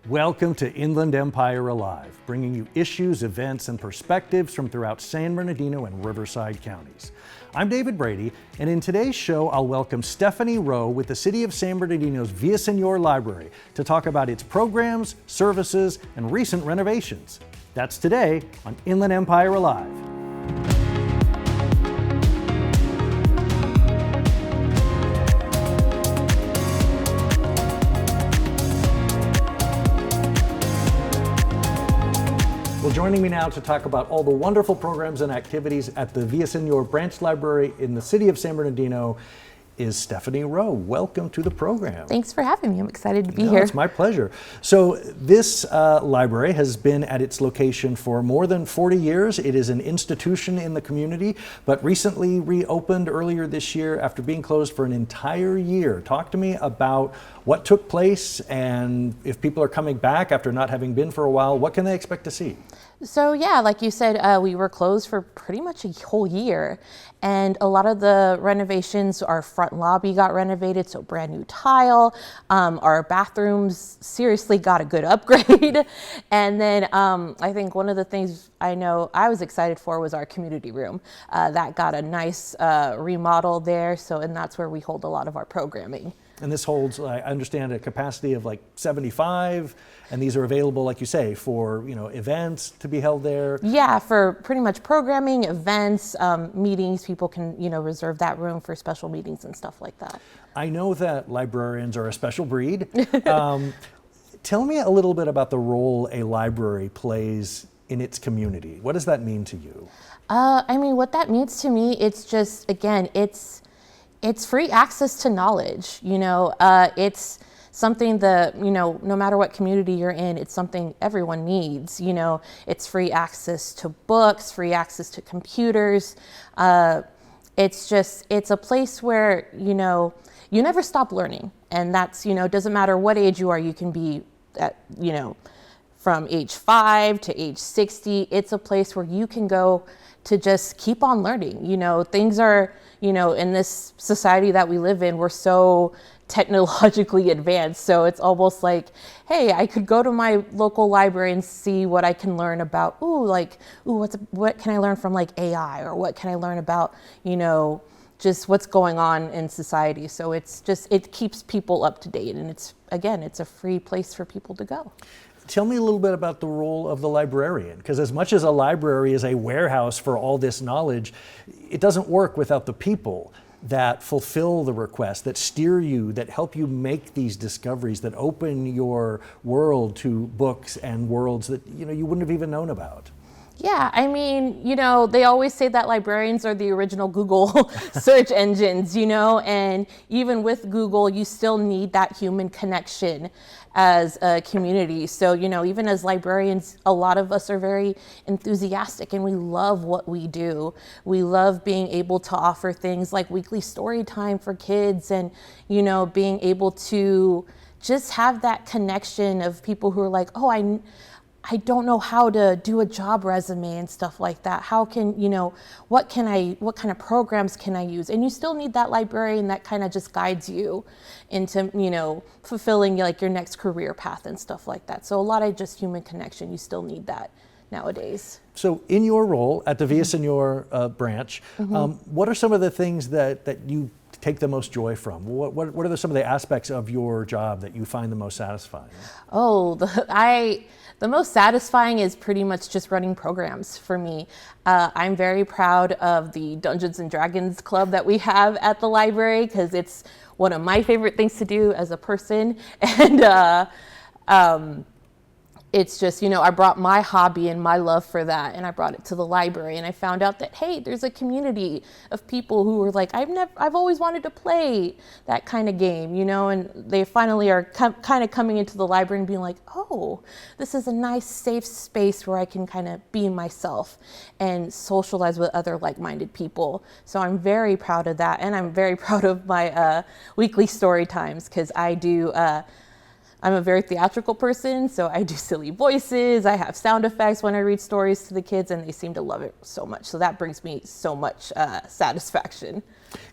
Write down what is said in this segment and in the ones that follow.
Welcome to Inland Empire Alive, bringing you issues, events, and perspectives from throughout San Bernardino and Riverside counties. I'm David Brady, and in today's show, I'll welcome Stephanie Rowe with the City of San Bernardino's Villaseñor Library to talk about its programs, services, and recent renovations. That's today on Inland Empire Alive. Well, joining me now to talk about all the wonderful programs and activities at the Villaseñor Branch Library in the City of San Bernardino is Stephanie Rowe. Welcome to the program. Thanks for having me. I'm excited to be here. It's my pleasure. So this library has been at its location for more than 40 years. It is an institution in the community, but recently reopened earlier this year after being closed for an entire year. Talk to me about what took place, and if people are coming back after not having been for a while, what can they expect to see? So yeah, like you said, we were closed for pretty much a whole year, and a lot of the renovations, our front lobby got renovated, so brand new tile. Our bathrooms seriously got a good upgrade. And then I think one of the things I know I was excited for was our community room. That got a nice remodel there, and that's where we hold a lot of our programming. And this holds, I understand, a capacity of like 75, and these are available, like you say, for events to be held there. Yeah, for pretty much programming, events, meetings. People can reserve that room for special meetings and stuff like that. I know that librarians are a special breed. Tell me a little bit about the role a library plays in its community. What does that mean to you? What that means to me, it's just, again, it's free access to knowledge. It's something that, no matter what community you're in, it's something everyone needs. It's free access to books, free access to computers. It's a place where, you never stop learning. And that's, doesn't matter what age you are, you can be at, from age 5 to age 60. It's a place where you can go to just keep on learning. Things are, in this society that we live in, we're so technologically advanced. So it's almost like, hey, I could go to my local library and see what I can learn about, what can I learn from like AI, or what can I learn about, just what's going on in society. So it keeps people up to date. And it's a free place for people to go. Tell me a little bit about the role of the librarian, because as much as a library is a warehouse for all this knowledge, it doesn't work without the people that fulfill the request, that steer you, that help you make these discoveries, that open your world to books and worlds that you wouldn't have even known about. Yeah, they always say that librarians are the original Google search engines, and even with Google, you still need that human connection as a community. So, even as librarians, a lot of us are very enthusiastic and we love what we do. We love being able to offer things like weekly story time for kids and, being able to just have that connection of people who are like, oh, I don't know how to do a job resume and stuff like that. How can, what kind of programs can I use? And you still need that librarian that kind of just guides you into, fulfilling like your next career path and stuff like that. So a lot of just human connection, you still need that nowadays. So in your role at the Villaseñor branch, what are some of the things that you take the most joy from? What are some of the aspects of your job that you find the most satisfying? The most satisfying is pretty much just running programs for me. I'm very proud of the Dungeons and Dragons club that we have at the library, because it's one of my favorite things to do as a person. And it's just, I brought my hobby and my love for that, and I brought it to the library, and I found out that, hey, there's a community of people who were like, I've always wanted to play that kind of game, and they finally are kind of coming into the library and being like, oh, this is a nice, safe space where I can kind of be myself and socialize with other like-minded people. So I'm very proud of that, and I'm very proud of my weekly story times, because I do I'm a very theatrical person, so I do silly voices, I have sound effects when I read stories to the kids, and they seem to love it so much. So that brings me so much satisfaction.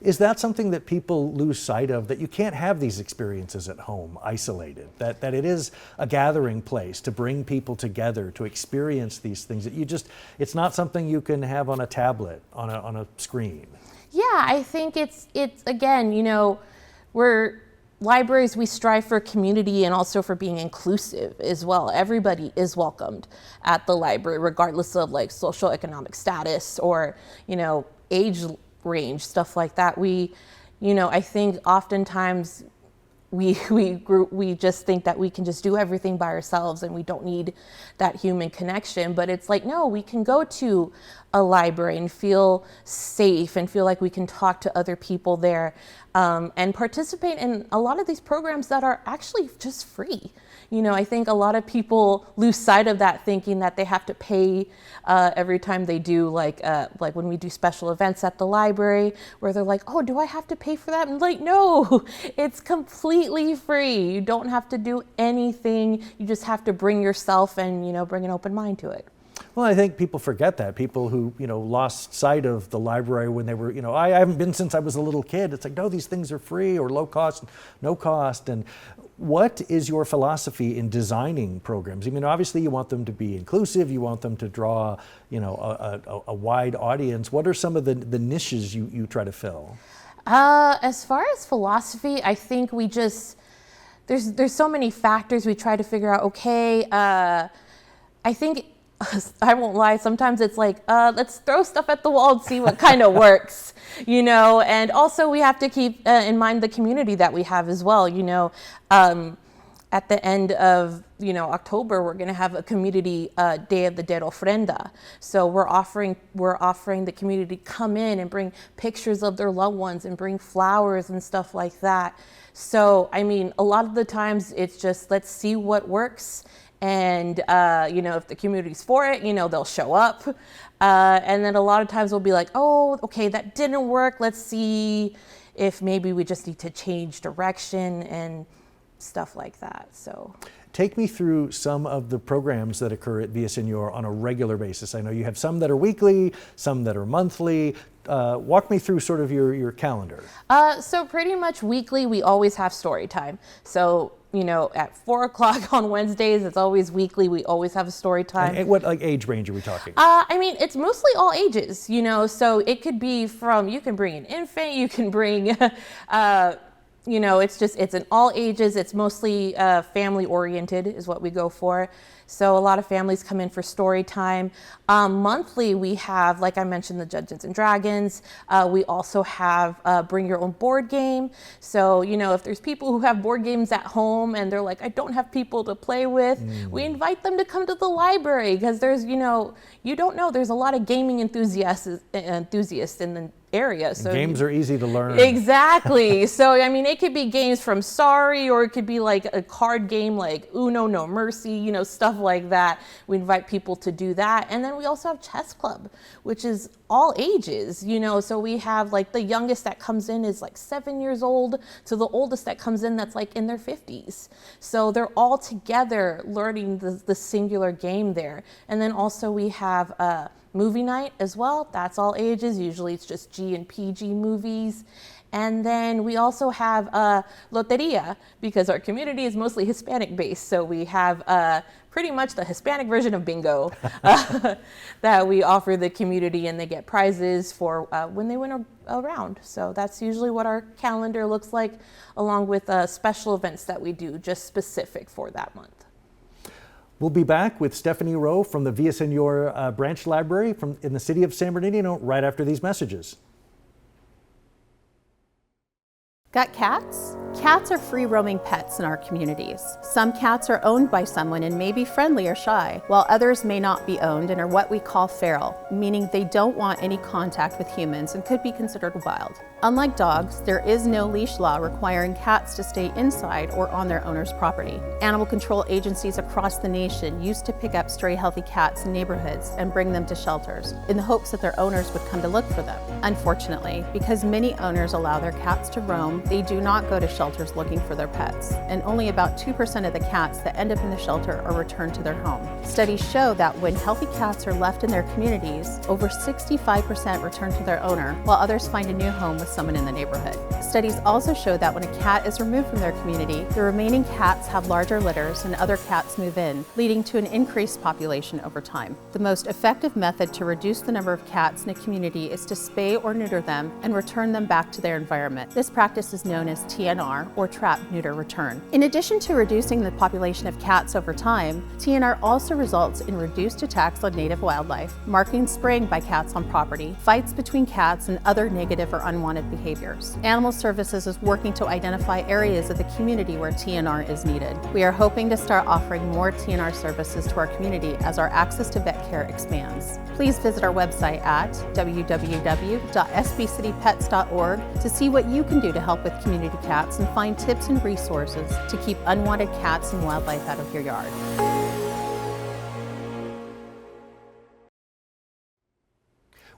Is that something that people lose sight of, that you can't have these experiences at home isolated, that it is a gathering place to bring people together to experience these things, that it's not something you can have on a tablet, on a screen? Yeah, I think it's again, libraries, we strive for community and also for being inclusive as well. Everybody is welcomed at the library, regardless of like social economic status or, age range, stuff like that. I think oftentimes we just think that we can just do everything by ourselves and we don't need that human connection. But it's like, no, we can go to a library and feel safe and feel like we can talk to other people there, and participate in a lot of these programs that are actually just free. I think a lot of people lose sight of that, thinking that they have to pay every time they do, like when we do special events at the library, where they're like, oh, do I have to pay for that? And like, no, it's completely free. You don't have to do anything. You just have to bring yourself and, bring an open mind to it. Well, I think people forget that. People who, lost sight of the library when they were, I haven't been since I was a little kid. It's like, no, these things are free or low cost, no cost. And what is your philosophy in designing programs? Obviously you want them to be inclusive, you want them to draw, a wide audience. What are some of the niches you try to fill? As far as philosophy, I think there's so many factors we try to figure out. Okay, I think, I won't lie, sometimes it's like, let's throw stuff at the wall and see what kind of works, and also we have to keep in mind the community that we have as well. At the end of October, we're going to have a community Day of the Dead ofrenda. So we're offering the community to come in and bring pictures of their loved ones and bring flowers and stuff like that. So a lot of the times it's just, let's see what works. And, if the community's for it, they'll show up. And then a lot of times we'll be like, oh, okay, that didn't work. Let's see if maybe we just need to change direction and stuff like that. So take me through some of the programs that occur at Villaseñor on a regular basis. I know you have some that are weekly, some that are monthly. Walk me through sort of your calendar. So pretty much weekly, we always have story time. So at 4 o'clock on Wednesdays, it's always weekly. We always have a story time. And what age range are we talking? It's mostly all ages, so it could be you can bring an infant, you can bring, it's an all ages. It's mostly family oriented is what we go for. So a lot of families come in for story time. Monthly, we have, like I mentioned, the Dungeons and Dragons. We also have bring your own board game. So, if there's people who have board games at home and they're like, I don't have people to play with, we invite them to come to the library, because there's, you don't know, there's a lot of gaming enthusiasts in the area. So games are easy to learn. Exactly. So it could be games from Sorry, or it could be like a card game like Uno No Mercy, stuff like that. We invite people to do that. And then we also have chess club, which is all ages, so we have like the youngest that comes in is like 7 years old to the oldest that comes in that's like in their 50s. So they're all together learning the singular game there. And then also we have movie night as well. That's all ages. Usually it's just G and PG movies. And then we also have Loteria, because our community is mostly Hispanic based. So we have pretty much the Hispanic version of bingo that we offer the community, and they get prizes for when they win a round. So that's usually what our calendar looks like, along with special events that we do just specific for that month. We'll be back with Stephanie Rowe from the Villaseñor Branch Library in the city of San Bernardino right after these messages. Got cats? Cats are free-roaming pets in our communities. Some cats are owned by someone and may be friendly or shy, while others may not be owned and are what we call feral, meaning they don't want any contact with humans and could be considered wild. Unlike dogs, there is no leash law requiring cats to stay inside or on their owner's property. Animal control agencies across the nation used to pick up stray healthy cats in neighborhoods and bring them to shelters in the hopes that their owners would come to look for them. Unfortunately, because many owners allow their cats to roam, they do not go to shelters looking for their pets, and only about 2% of the cats that end up in the shelter are returned to their home. Studies show that when healthy cats are left in their communities, over 65% return to their owner, while others find a new home with someone in the neighborhood. Studies also show that when a cat is removed from their community, the remaining cats have larger litters and other cats move in, leading to an increased population over time. The most effective method to reduce the number of cats in a community is to spay or neuter them and return them back to their environment. This practice is known as TNR, or trap, neuter, return. In addition to reducing the population of cats over time, TNR also results in reduced attacks on native wildlife, marking spraying by cats on property, fights between cats, and other negative or unwanted behaviors. Animal Services is working to identify areas of the community where TNR is needed. We are hoping to start offering more TNR services to our community as our access to vet care expands. Please visit our website at www.sbcitypets.org to see what you can do to help with community cats and find tips and resources to keep unwanted cats and wildlife out of your yard.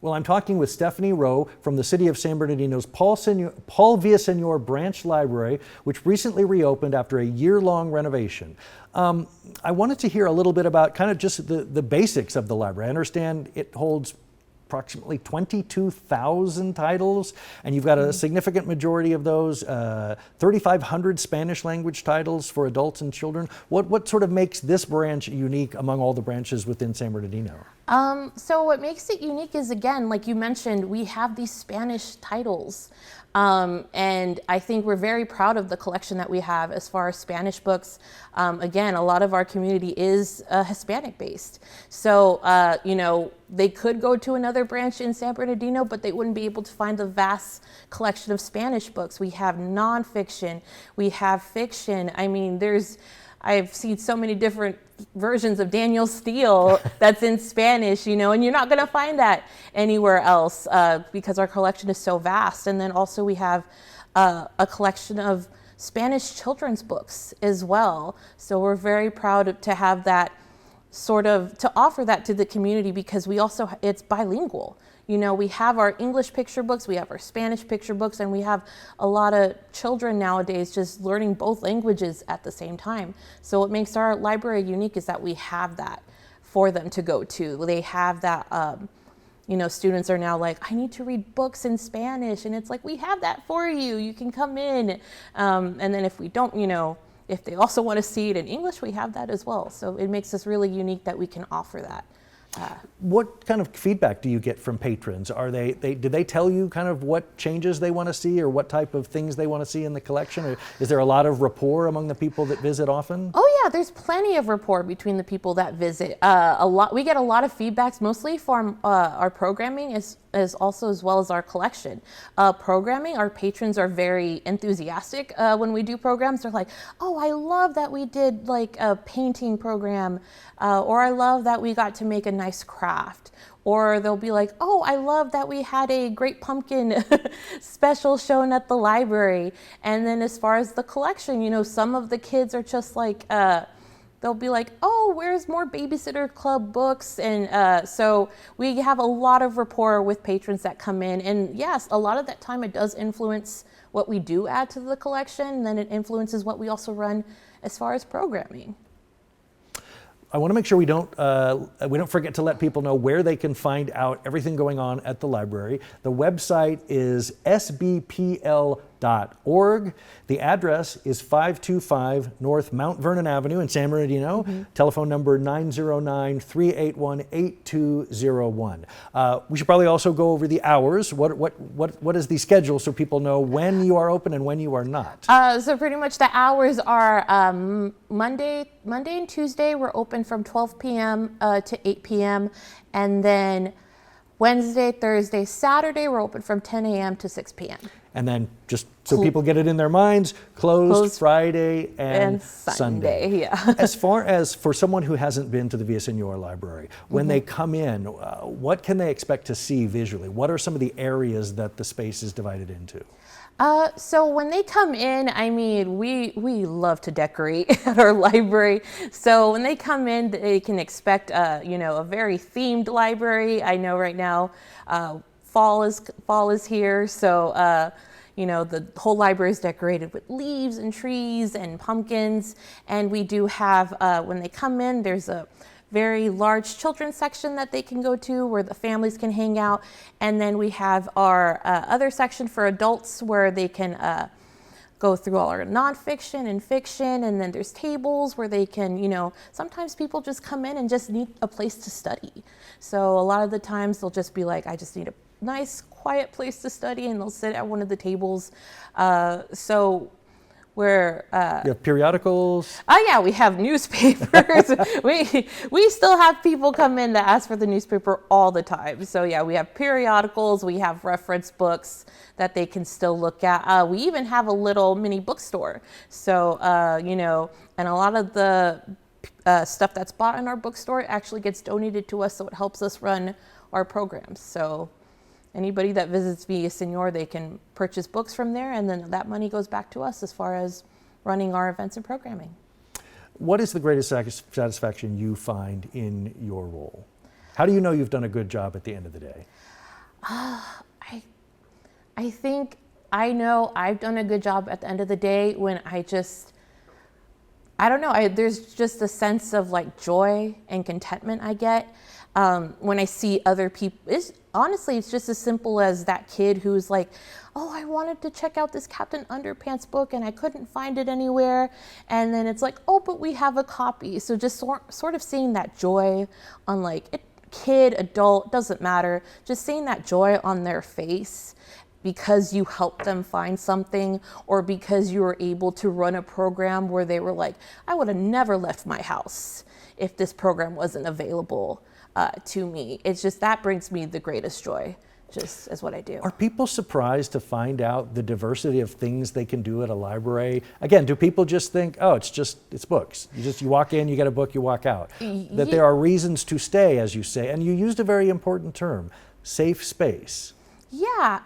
Well, I'm talking with Stephanie Rowe from the City of San Bernardino's Paul Villaseñor Branch Library, which recently reopened after a year-long renovation. I wanted to hear a little bit about kind of just the basics of the library. I understand it holds approximately 22,000 titles, and you've got a significant majority of those, 3,500 Spanish language titles for adults and children. What sort of makes this branch unique among all the branches within San Bernardino? So what makes it unique is, again, like you mentioned, we have these Spanish titles. And I think we're very proud of the collection that we have as far as Spanish books. Again, a lot of our community is Hispanic based. So, you know, they could go to another branch in San Bernardino, but they wouldn't be able to find the vast collection of Spanish books. We have nonfiction, we have fiction. I mean, I've seen so many different versions of Daniel Steele that's in Spanish, you know, and you're not going to find that anywhere else because our collection is so vast. And then also we have a collection of Spanish children's books as well. So we're very proud to have that to offer that to the community, because it's bilingual. You know, we have our English picture books, we have our Spanish picture books, and we have a lot of children nowadays just learning both languages at the same time. So what makes our library unique is that we have that for them to go to. They have that, you know, students are now like, I need to read books in Spanish, and it's like, we have that for you. You can come in. And then if we don't, you know, if they also want to see it in English, we have that as well. So it makes us really unique that we can offer that. What kind of feedback do you get from patrons? Do they tell you kind of what changes they want to see or what type of things they want to see in the collection? Or is there a lot of rapport among the people that visit often? Oh yeah, there's plenty of rapport between the people that visit. We get a lot of feedbacks, mostly from our programming as well as our collection. Programming, our patrons are very enthusiastic when we do programs. They're like, oh, I love that we did like a painting program, or I love that we got to make a nice craft. Or they'll be like, oh, I love that we had a Great Pumpkin special shown at the library. And then as far as the collection, you know, some of the kids are just like, they'll be like, oh, where's more Babysitter Club books? And so we have a lot of rapport with patrons that come in. And yes, a lot of that time it does influence what we do add to the collection. And then it influences what we also run as far as programming. I want to make sure we don't forget to let people know where they can find out everything going on at the library. The website is sbpl.org. The address is 525 North Mount Vernon Avenue in San Bernardino. Mm-hmm. Telephone number 909-381-8201. We should probably also go over the hours. What is the schedule so people know when you are open and when you are not? So pretty much the hours are Monday and Tuesday we're open from 12 p.m. To 8 p.m. And then Wednesday, Thursday, Saturday we're open from 10 a.m. to 6 p.m. And then just so people get it in their minds, closed Friday and Sunday. Yeah. As far as for someone who hasn't been to the Villaseñor Library, when they come in, what can they expect to see visually? What are some of the areas that the space is divided into? So when they come in, I mean, we love to decorate at our library. So when they come in, they can expect, you know, a very themed library. I know right now, fall is here. So, you know, the whole library is decorated with leaves and trees and pumpkins. And we do have, when they come in, there's a very large children's section that they can go to where the families can hang out. And then we have our other section for adults where they can go through all our nonfiction and fiction. And then there's tables where they can, you know, sometimes people just come in and just need a place to study. So a lot of the times they'll just be like, I just need a nice quiet place to study, and they'll sit at one of the tables. So where You have periodicals? oh yeah, we have newspapers. we still have people come in that ask for the newspaper all the time. So yeah, we have periodicals, we have reference books that they can still look at. We even have a little mini bookstore. So you know, and a lot of the stuff that's bought in our bookstore actually gets donated to us, so it helps us run our programs. So anybody that visits Villaseñor, they can purchase books from there, and then that money goes back to us as far as running our events and programming. What is the greatest satisfaction you find in your role? How do you know you've done a good job at the end of the day? I think I know I've done a good job at the end of the day when I don't know, there's just a sense of like joy and contentment I get when I see other people. Honestly, it's just as simple as that kid who's like, oh, I wanted to check out this Captain Underpants book and I couldn't find it anywhere. And then it's like, oh, but we have a copy. So just sort of seeing that joy on like kid, adult, doesn't matter. Just seeing that joy on their face because you helped them find something, or because you were able to run a program where they were like, I would have never left my house if this program wasn't available to me. It's just, that brings me the greatest joy, just as what I do. Are people surprised to find out the diversity of things they can do at a library? Again, do people just think, oh, it's books. You walk in, you get a book, you walk out. That there are reasons to stay, as you say, and you used a very important term, safe space. Yeah,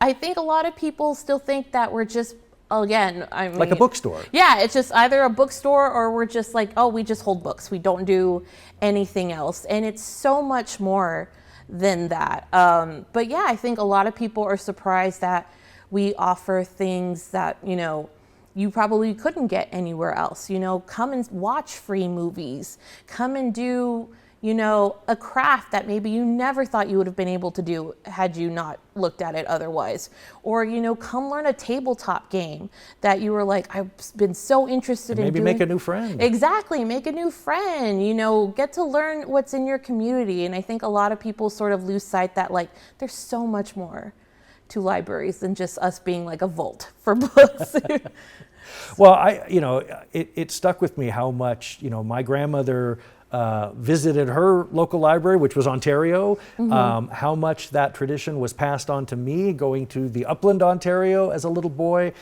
I think a lot of people still think that we're just, again, I mean, Like a bookstore. Yeah, it's just either a bookstore or we're just like, oh, we just hold books. We don't do anything else. And it's so much more than that. But yeah, I think a lot of people are surprised that we offer things that, you know, you probably couldn't get anywhere else. You know, come and watch free movies. Come and do, you know, a craft that maybe you never thought you would have been able to do had you not looked at it otherwise. Or, you know, come learn a tabletop game that you were like, I've been so interested in doing. Maybe make a new friend. Exactly, make a new friend, you know, get to learn what's in your community. And I think a lot of people sort of lose sight that like, there's so much more to libraries than just us being like a vault for books. Well, it stuck with me how much, you know, my grandmother visited her local library, which was Ontario, how much that tradition was passed on to me going to the Upland, Ontario as a little boy.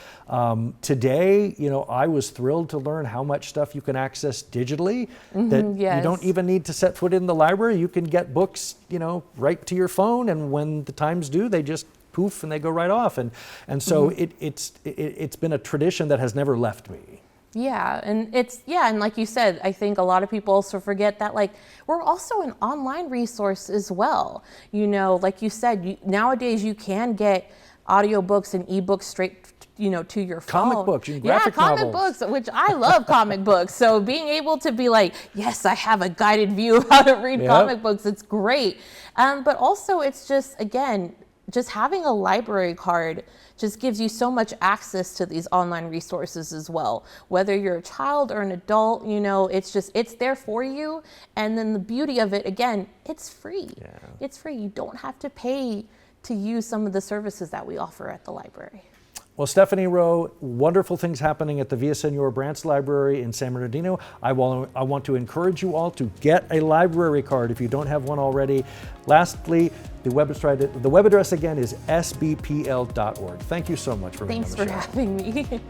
Today, you know, I was thrilled to learn how much stuff you can access digitally, that you don't even need to set foot in the library. You can get books, you know, right to your phone, and when the time's due, they just poof and they go right off. And so it's been a tradition that has never left me. Yeah, and and like you said, I think a lot of people also forget that like we're also an online resource as well. You know, like you said, nowadays you can get audiobooks and ebooks straight, you know, to your phone. Comic books, graphic comic novels. books, which I love comic books. So being able to be like, yes, I have a guided view of how to read comic books, it's great. But also it's just, again, just having a library card just gives you so much access to these online resources as well. Whether you're a child or an adult, you know, it's there for you. And then the beauty of it, again, it's free. Yeah. It's free. You don't have to pay to use some of the services that we offer at the library. Well, Stephanie Rowe, wonderful things happening at the Villaseñor Branch Library in San Bernardino. I want to encourage you all to get a library card if you don't have one already. Lastly, the web address again is sbpl.org. Thank you so much for being on the show. Thanks for having me.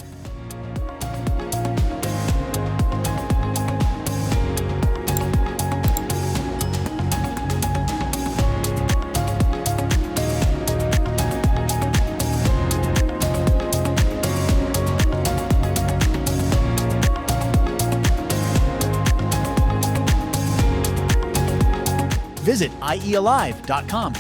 Visit iealive.com.